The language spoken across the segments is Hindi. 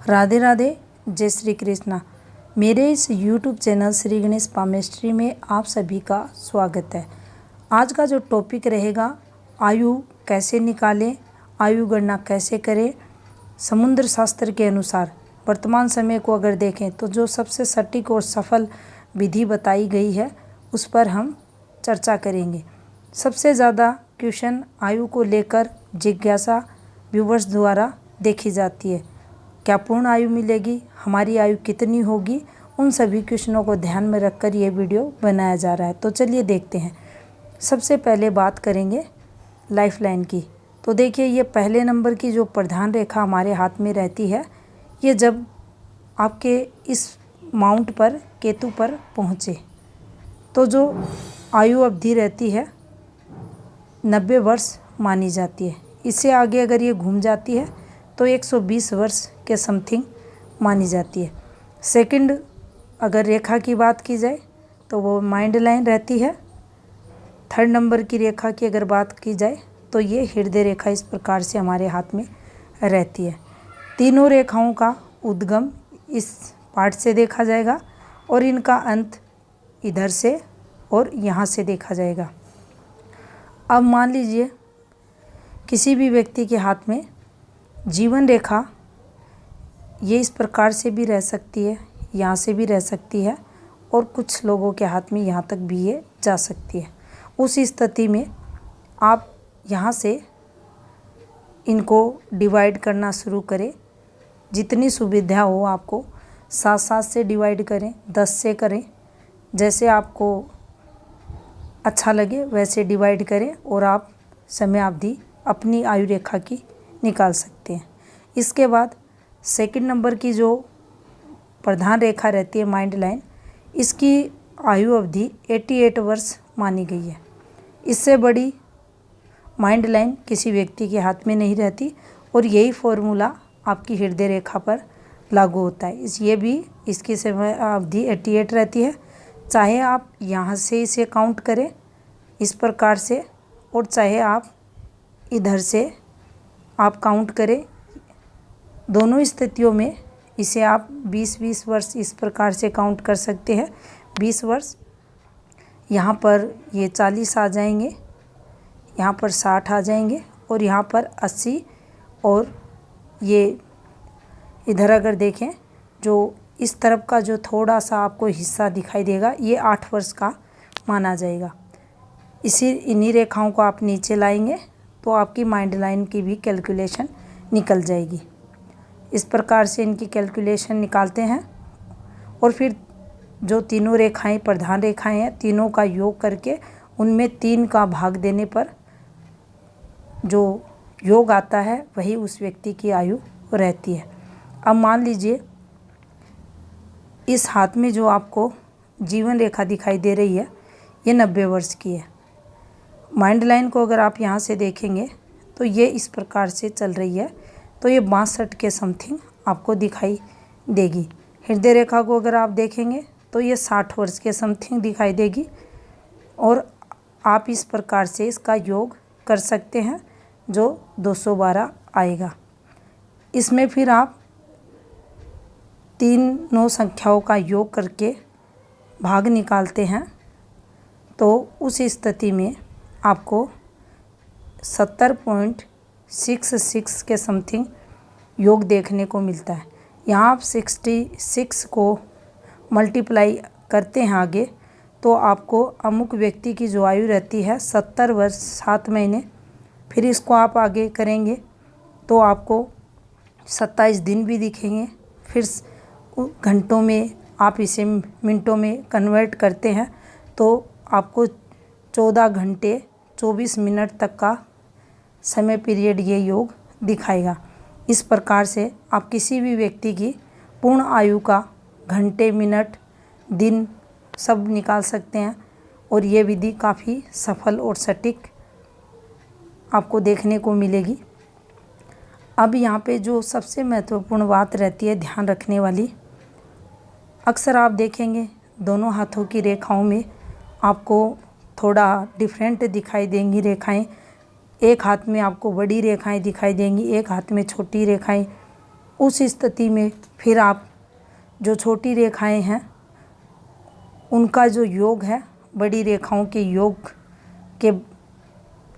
राधे राधे, जय श्री कृष्णा। मेरे इस YouTube channel Shri Ganesh palmistry में आप सभी का स्वागत है। आज का जो टॉपिक रहेगा, आयु कैसे निकालें, आयु गणना कैसे करें। समुद्र शास्त्र के अनुसार वर्तमान समय को अगर देखें तो जो सबसे सटीक और सफल विधि बताई गई है उस पर हम चर्चा करेंगे। सबसे ज़्यादा क्वेश्चन आयु को लेकर जिज्ञासा व्यूवर्स द्वारा देखी जाती है। क्या पूर्ण आयु मिलेगी, हमारी आयु कितनी होगी, उन सभी क्वेश्चनों को ध्यान में रखकर ये वीडियो बनाया जा रहा है। तो चलिए देखते हैं। सबसे पहले बात करेंगे लाइफलाइन की। तो देखिए, ये पहले नंबर की जो प्रधान रेखा हमारे हाथ में रहती है, ये जब आपके इस माउंट पर, केतु पर पहुँचे तो जो आयु अवधि रहती है 90 वर्ष मानी जाती है। इससे आगे अगर ये घूम जाती है तो 120 वर्ष के समथिंग मानी जाती है। सेकंड अगर रेखा की बात की जाए तो वो माइंड लाइन रहती है। थर्ड नंबर की रेखा की अगर बात की जाए तो ये हृदय रेखा इस प्रकार से हमारे हाथ में रहती है। तीनों रेखाओं का उद्गम इस पार्ट से देखा जाएगा और इनका अंत इधर से और यहाँ से देखा जाएगा। अब मान लीजिए किसी भी व्यक्ति के हाथ में जीवन रेखा ये इस प्रकार से भी रह सकती है, यहाँ से भी रह सकती है और कुछ लोगों के हाथ में यहाँ तक भी ये जा सकती है। उस स्थिति में आप यहाँ से इनको डिवाइड करना शुरू करें। जितनी सुविधा हो आपको 7-7 से डिवाइड करें, 10 से करें, जैसे आपको अच्छा लगे वैसे डिवाइड करें और आप समय अवधि अपनी आयु रेखा की निकाल सकते हैं। इसके बाद सेकंड नंबर की जो प्रधान रेखा रहती है माइंड लाइन, इसकी आयु अवधि 88 वर्ष मानी गई है। इससे बड़ी माइंड लाइन किसी व्यक्ति के हाथ में नहीं रहती और यही फॉर्मूला आपकी हृदय रेखा पर लागू होता है। इसकी समय अवधि 88 रहती है। चाहे आप यहाँ से इसे काउंट करें इस प्रकार से और चाहे आप इधर से आप काउंट करें, दोनों स्थितियों में इसे आप 20-20 वर्ष इस प्रकार से काउंट कर सकते हैं। 20 वर्ष यहाँ पर ये 40 आ जाएंगे, यहाँ पर 60 आ जाएंगे और यहाँ पर 80 और ये इधर अगर देखें जो इस तरफ का जो थोड़ा सा आपको हिस्सा दिखाई देगा ये 8 वर्ष का माना जाएगा। इन्हीं रेखाओं को आप नीचे लाएंगे तो आपकी माइंड लाइन की भी कैलकुलेशन निकल जाएगी। इस प्रकार से इनकी कैलकुलेशन निकालते हैं और फिर जो तीनों रेखाएं प्रधान रेखाएं हैं, तीनों का योग करके उनमें 3 का भाग देने पर जो योग आता है वही उस व्यक्ति की आयु रहती है। अब मान लीजिए इस हाथ में जो आपको जीवन रेखा दिखाई दे रही है ये 90 वर्ष की है। माइंड लाइन को अगर आप यहाँ से देखेंगे तो ये इस प्रकार से चल रही है, तो ये 62 के समथिंग आपको दिखाई देगी। हृदय रेखा को अगर आप देखेंगे तो ये 60 वर्ष के समथिंग दिखाई देगी और आप इस प्रकार से इसका योग कर सकते हैं जो 212 आएगा। इसमें फिर आप तीनों संख्याओं का योग करके भाग निकालते हैं तो उस स्थिति में आपको 70.66 के समथिंग योग देखने को मिलता है। यहाँ आप 66 को मल्टीप्लाई करते हैं आगे तो आपको अमुक व्यक्ति की जो आयु रहती है 70 वर्ष 7 महीने, फिर इसको आप आगे करेंगे तो आपको 27 दिन भी दिखेंगे। फिर घंटों में आप इसे मिनटों में कन्वर्ट करते हैं तो आपको 14 घंटे 24 मिनट तक का समय पीरियड ये योग दिखाएगा। इस प्रकार से आप किसी भी व्यक्ति की पूर्ण आयु का घंटे, मिनट, दिन सब निकाल सकते हैं और ये विधि काफ़ी सफल और सटीक आपको देखने को मिलेगी। अब यहाँ पे जो सबसे महत्वपूर्ण बात रहती है ध्यान रखने वाली, अक्सर आप देखेंगे दोनों हाथों की रेखाओं में आपको थोड़ा डिफरेंट दिखाई देंगी रेखाएं। एक हाथ में आपको बड़ी रेखाएं दिखाई देंगी, एक हाथ में छोटी रेखाएं उस स्थिति में फिर आप जो छोटी रेखाएं हैं उनका जो योग है बड़ी रेखाओं के योग के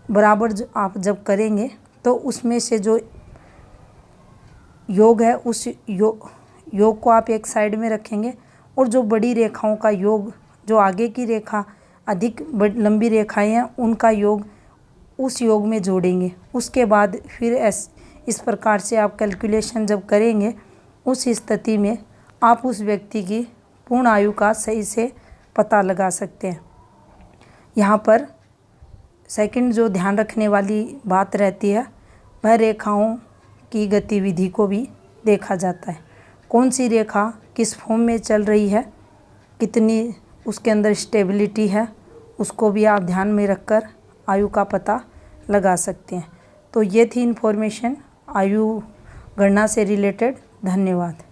बराबर जो आप जब करेंगे तो उसमें से जो योग है उस योग को आप एक साइड में रखेंगे और जो बड़ी रेखाओं का योग, जो आगे की रेखा अधिक लंबी रेखाएं हैं उनका योग उस योग में जोड़ेंगे। उसके बाद फिर इस प्रकार से आप कैलकुलेशन जब करेंगे उस स्थिति में आप उस व्यक्ति की पूर्ण आयु का सही से पता लगा सकते हैं। यहाँ पर सेकंड जो ध्यान रखने वाली बात रहती है वह रेखाओं की गतिविधि को भी देखा जाता है। कौन सी रेखा किस फॉर्म में चल रही है, कितनी उसके अंदर स्टेबिलिटी है, उसको भी आप ध्यान में रखकर आयु का पता लगा सकते हैं। तो ये थी इन्फॉर्मेशन आयु गणना से रिलेटेड। धन्यवाद।